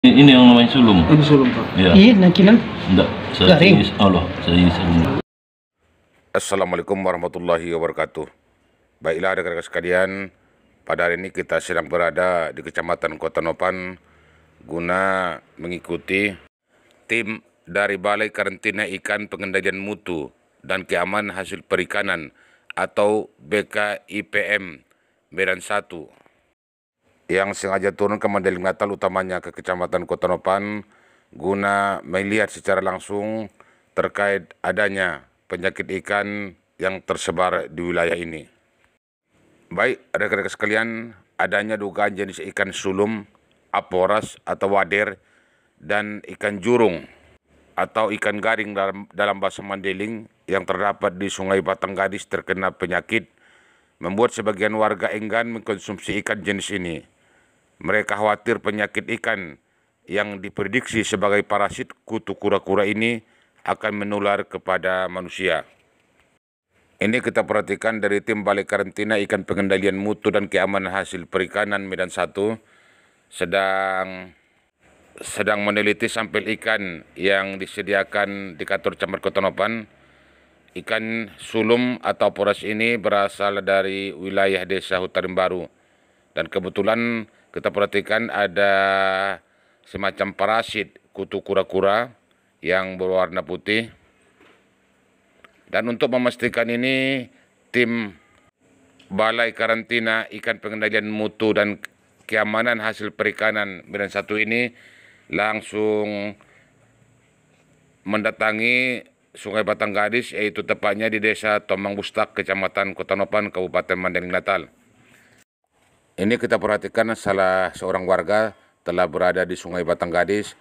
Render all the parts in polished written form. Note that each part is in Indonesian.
Ini yang namanya sulum. Ini sulum, Pak. Iya. Iya, nakinan. Enggak. Garing. Allah, saya. Assalamualaikum warahmatullahi wabarakatuh. Baiklah rekan-rekan sekalian, pada hari ini kita sedang berada di Kecamatan Kota Nopan guna mengikuti tim dari Balai Karantina Ikan Pengendalian Mutu dan Keamanan Hasil Perikanan atau BKIPM Medan 1 yang sengaja turun ke Mandailing Natal, utamanya ke Kecamatan Kota Nopan guna melihat secara langsung terkait adanya penyakit ikan yang tersebar di wilayah ini. Baik, rekan-rekan sekalian, adanya dugaan jenis ikan sulum, aporas atau wader, dan ikan jurung atau ikan garing dalam bahasa Mandailing yang terdapat di Sungai Batanggadis terkena penyakit, membuat sebagian warga enggan mengkonsumsi ikan jenis ini. Mereka khawatir penyakit ikan yang diprediksi sebagai parasit kutu kura-kura ini akan menular kepada manusia. Ini kita perhatikan dari tim Balai Karantina Ikan Pengendalian Mutu dan Keamanan Hasil Perikanan Medan 1 sedang meneliti sampel ikan yang disediakan di kantor Camat Kota Nopan. Ikan sulum atau poras ini berasal dari wilayah desa Hutarim Baru. Dan kebetulan kita perhatikan ada semacam parasit kutu kura-kura yang berwarna putih. Dan untuk memastikan ini, tim Balai Karantina Ikan Pengendalian Mutu dan Keamanan Hasil Perikanan Medan 1 ini langsung mendatangi Sungai Batanggadis, yaitu tepatnya di Desa Tomang Bustak, Kecamatan Kota Nopan, Kabupaten Mandailing Natal. Ini kita perhatikan salah seorang warga telah berada di Sungai Batanggadis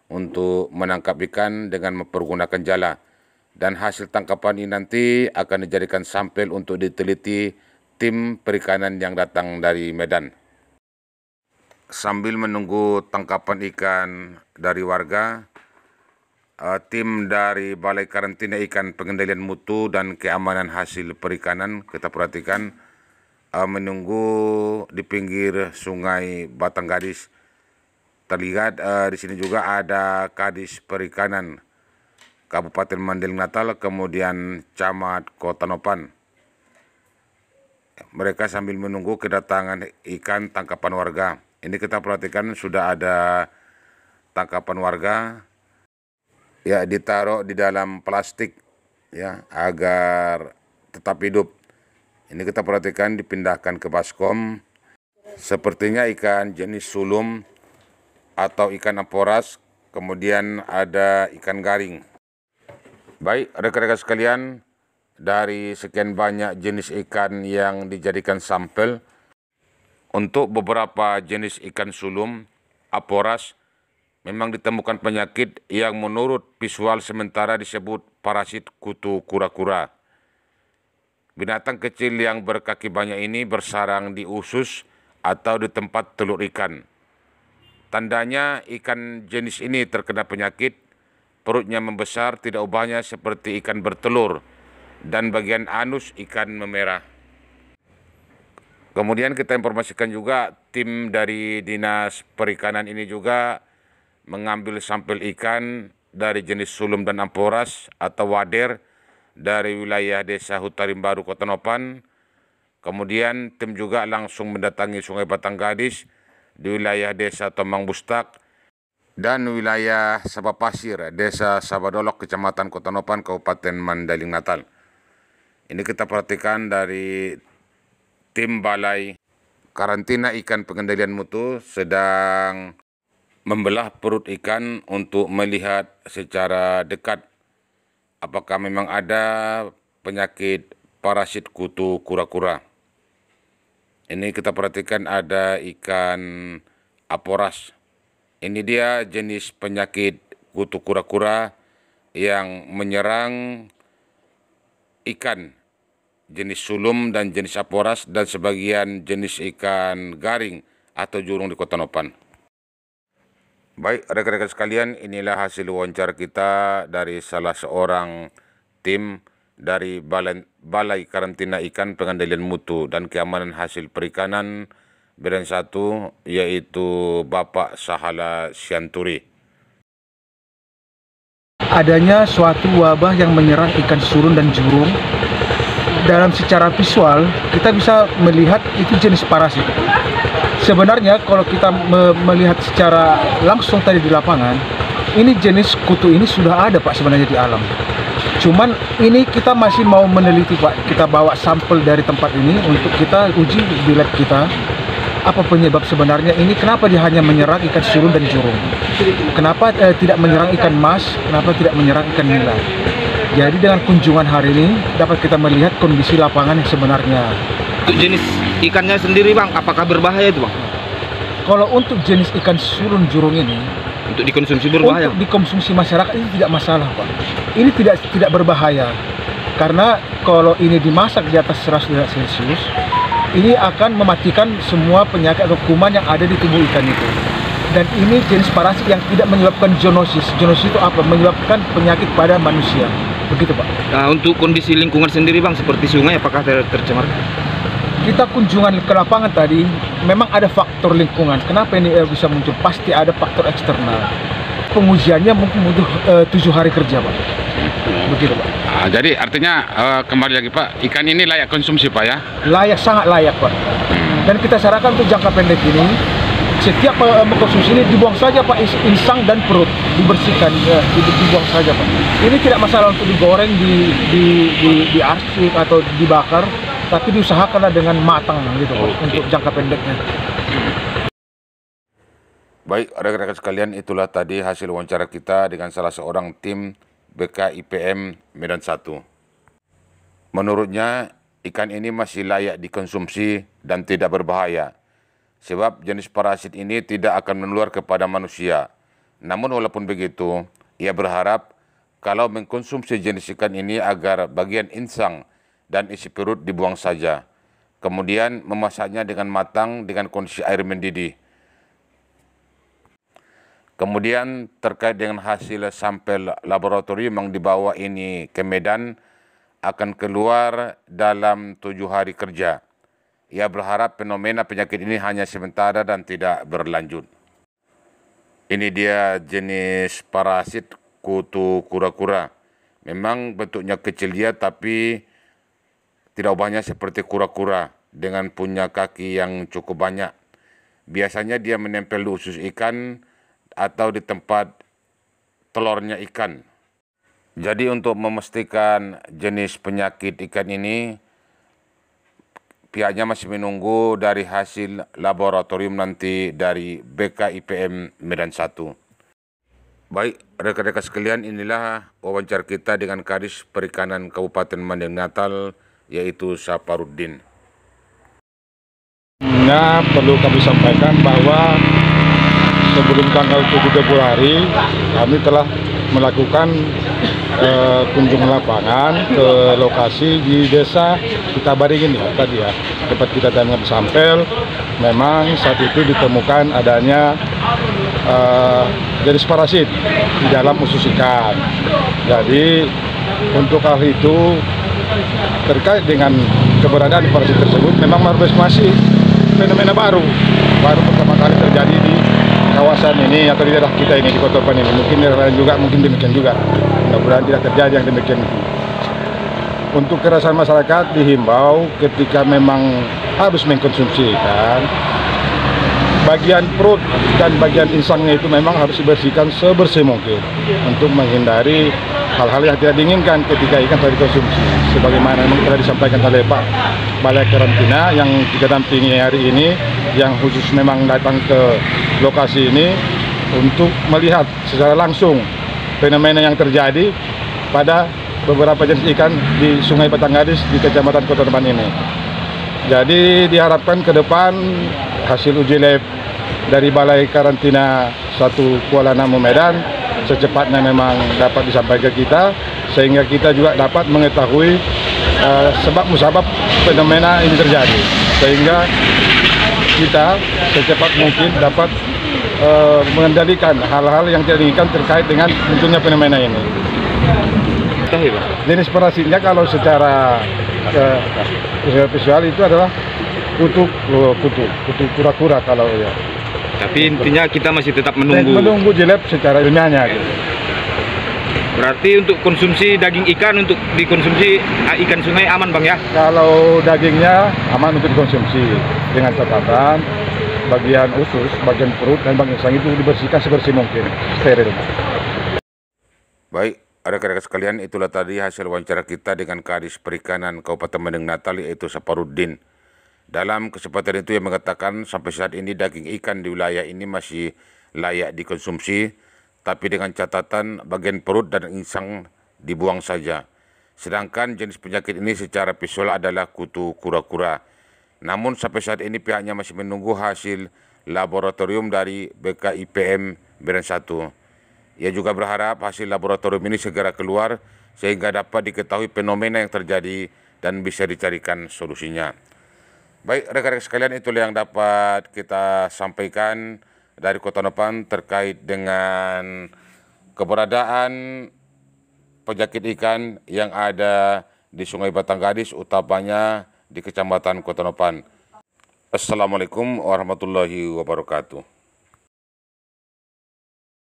untuk menangkap ikan dengan mempergunakan jala. Dan hasil tangkapan ini nanti akan dijadikan sampel untuk diteliti tim perikanan yang datang dari Medan. Sambil menunggu tangkapan ikan dari warga, tim dari Balai Karantina Ikan Pengendalian Mutu dan Keamanan Hasil Perikanan kita perhatikan menunggu di pinggir Sungai Batanggadis. Terlihat di sini juga ada Kadis Perikanan Kabupaten Mandailing Natal, kemudian Camat Kota Nopan. Mereka sambil menunggu kedatangan ikan tangkapan warga. Ini kita perhatikan sudah ada tangkapan warga, ya, ditaruh di dalam plastik, ya, agar tetap hidup. Ini kita perhatikan dipindahkan ke baskom. Sepertinya ikan jenis sulum atau ikan aporas, kemudian ada ikan garing. Baik, rekan-rekan sekalian, dari sekian banyak jenis ikan yang dijadikan sampel, untuk beberapa jenis ikan sulum, aporas, memang ditemukan penyakit yang menurut visual sementara disebut parasit kutu kura-kura. Binatang kecil yang berkaki banyak ini bersarang di usus atau di tempat telur ikan. Tandanya ikan jenis ini terkena penyakit, perutnya membesar, tidak ubahnya seperti ikan bertelur, dan bagian anus ikan memerah. Kemudian kita informasikan juga tim dari Dinas Perikanan ini juga mengambil sampel ikan dari jenis sulum dan aporas atau wader dari wilayah Desa Hutarim Baru, Kota Nopan. Kemudian tim juga langsung mendatangi Sungai Batanggadis di wilayah Desa Tomang Bustak dan wilayah Sabah Pasir, Desa Sabadolok, Kecamatan Kota Nopan, Kabupaten Mandailing Natal. Ini kita perhatikan dari tim Balai Karantina Ikan Pengendalian Mutu sedang membelah perut ikan untuk melihat secara dekat apakah memang ada penyakit parasit kutu kura-kura. Ini kita perhatikan ada ikan aporas. Ini dia jenis penyakit kutu kura-kura yang menyerang ikan jenis sulum dan jenis aporas dan sebagian jenis ikan garing atau jurung di Kota Nopan. Baik, rekan-rekan sekalian, inilah hasil wawancara kita dari salah seorang tim dari Balai Karantina Ikan Pengendalian Mutu dan Keamanan Hasil Perikanan Medan 1, yaitu Bapak Sahala Sianturi. Adanya suatu wabah yang menyerang ikan surun dan jurung. Dalam secara visual kita bisa melihat itu jenis parasit. Sebenarnya kalau kita melihat secara langsung tadi di lapangan, ini jenis kutu ini sudah ada Pak sebenarnya di alam. Cuman ini kita masih mau meneliti Pak. Kita bawa sampel dari tempat ini untuk kita uji di lab kita. Apa penyebab sebenarnya ini, kenapa dia hanya menyerang ikan surun dan jurung? Kenapa tidak menyerang ikan mas? Kenapa tidak menyerang ikan nila? Jadi dengan kunjungan hari ini dapat kita melihat kondisi lapangan yang sebenarnya. Untuk jenis ikannya sendiri Bang, apakah berbahaya itu Bang? Kalau untuk jenis ikan surun jurung ini, untuk dikonsumsi berbahaya? Untuk dikonsumsi masyarakat ini tidak masalah Pak. Ini tidak berbahaya. Karena kalau ini dimasak di atas 100 derajat Celcius, ini akan mematikan semua penyakit atau kuman yang ada di tubuh ikan itu. Dan ini jenis parasit yang tidak menyebabkan zoonosis. Zoonosis itu apa? Menyebabkan penyakit pada manusia. Begitu Pak. Nah, untuk kondisi lingkungan sendiri Bang, seperti sungai apakah tercemar? Kita kunjungan ke lapangan tadi, memang ada faktor lingkungan. Kenapa ini bisa muncul? Pasti ada faktor eksternal. Pengujiannya mungkin butuh 7 hari kerja Pak. Begitu Pak. Jadi artinya kembali lagi Pak, ikan ini layak konsumsi Pak ya? Layak, sangat layak Pak. Dan kita sarankan untuk jangka pendek ini, setiap mengkonsumsi ini dibuang saja Pak, insang dan perut dibersihkan, dibuang saja Pak. Ini tidak masalah untuk digoreng, diarsik atau dibakar, tapi diusahakanlah dengan matang gitu Pak, untuk jangka pendeknya. Baik, rekan-rekan sekalian, itulah tadi hasil wawancara kita dengan salah seorang tim BKIPM Medan 1. Menurutnya, ikan ini masih layak dikonsumsi dan tidak berbahaya, sebab jenis parasit ini tidak akan menular kepada manusia. Namun walaupun begitu, ia berharap kalau mengkonsumsi jenis ikan ini agar bagian insang dan isi perut dibuang saja. Kemudian memasaknya dengan matang dengan kondisi air mendidih. Kemudian terkait dengan hasil sampel laboratorium yang dibawa ini ke Medan akan keluar dalam 7 hari kerja. Ia berharap fenomena penyakit ini hanya sementara dan tidak berlanjut. Ini dia jenis parasit kutu kura-kura. Memang bentuknya kecil dia, tapi tidak banyak seperti kura-kura dengan punya kaki yang cukup banyak. Biasanya dia menempel di usus ikan atau di tempat telurnya ikan. Jadi untuk memastikan jenis penyakit ikan ini, pihaknya masih menunggu dari hasil laboratorium nanti dari BKIPM Medan 1. Baik, rekan-rekan sekalian, inilah wawancara kita dengan Kadis Perikanan Kabupaten Mandailing Natal, yaitu Saparudin. Perlu kami sampaikan bahwa sebelum tanggal 7 Februari kami telah melakukan kunjungan lapangan ke lokasi di desa Kitabaringin ya tadi ya, tempat kita tanya sampel. Memang saat itu ditemukan adanya jenis parasit di dalam usus ikan. Jadi untuk hal itu, terkait dengan keberadaan parasit tersebut, memang masih fenomena baru pertama kali terjadi di kawasan ini atau di daerah kita ini, di Kota Pan ini. Mungkin daerah lain juga mungkin demikian juga. Mudah-mudahan tidak terjadi yang demikian itu. Untuk kerasan masyarakat dihimbau ketika memang harus mengkonsumsi ikan, bagian perut dan bagian insangnya itu memang harus dibersihkan sebersih mungkin untuk menghindari hal-hal yang tidak diinginkan ketika ikan telah dikonsumsi. Sebagaimana memang telah disampaikan oleh Pak Balai Karantina yang kita dampingi hari ini, yang khusus memang datang ke lokasi ini untuk melihat secara langsung fenomena yang terjadi pada beberapa jenis ikan di Sungai Batanggadis di Kecamatan Kota Depan ini. Jadi diharapkan ke depan hasil uji lab dari Balai Karantina 1 Kuala Namu Medan secepatnya memang dapat disampaikan ke kita, sehingga kita juga dapat mengetahui sebab musabab fenomena ini terjadi, sehingga kita secepat mungkin dapat mengendalikan hal-hal yang tidak diinginkan terkait dengan munculnya fenomena ini. Jenis parasitnya kalau secara visual itu adalah kutu kura-kura kalau ya. Tapi intinya kita masih tetap menunggu. Menunggu jelek secara ilmiahnya gitu. Berarti untuk konsumsi daging ikan, untuk dikonsumsi ikan sungai aman Bang ya? Kalau dagingnya aman untuk dikonsumsi dengan catatan bagian usus, bagian perut dan bagian sang itu dibersihkan sebersih mungkin, steril. Baik, rekan-rekan sekalian, itulah tadi hasil wawancara kita dengan Kadis Perikanan Kabupaten Bandung Natal, yaitu Saparudin. Dalam kesempatan itu ia mengatakan sampai saat ini daging ikan di wilayah ini masih layak dikonsumsi, tapi dengan catatan bagian perut dan insang dibuang saja. Sedangkan jenis penyakit ini secara visual adalah kutu kura-kura. Namun sampai saat ini pihaknya masih menunggu hasil laboratorium dari BKIPM Beren 1. Ia juga berharap hasil laboratorium ini segera keluar sehingga dapat diketahui fenomena yang terjadi dan bisa dicarikan solusinya. Baik, rekan-rekan sekalian, itulah yang dapat kita sampaikan dari Kota Nopan terkait dengan keberadaan penyakit ikan yang ada di Sungai Batanggadis, utamanya di Kecamatan Kota Nopan. Assalamualaikum warahmatullahi wabarakatuh.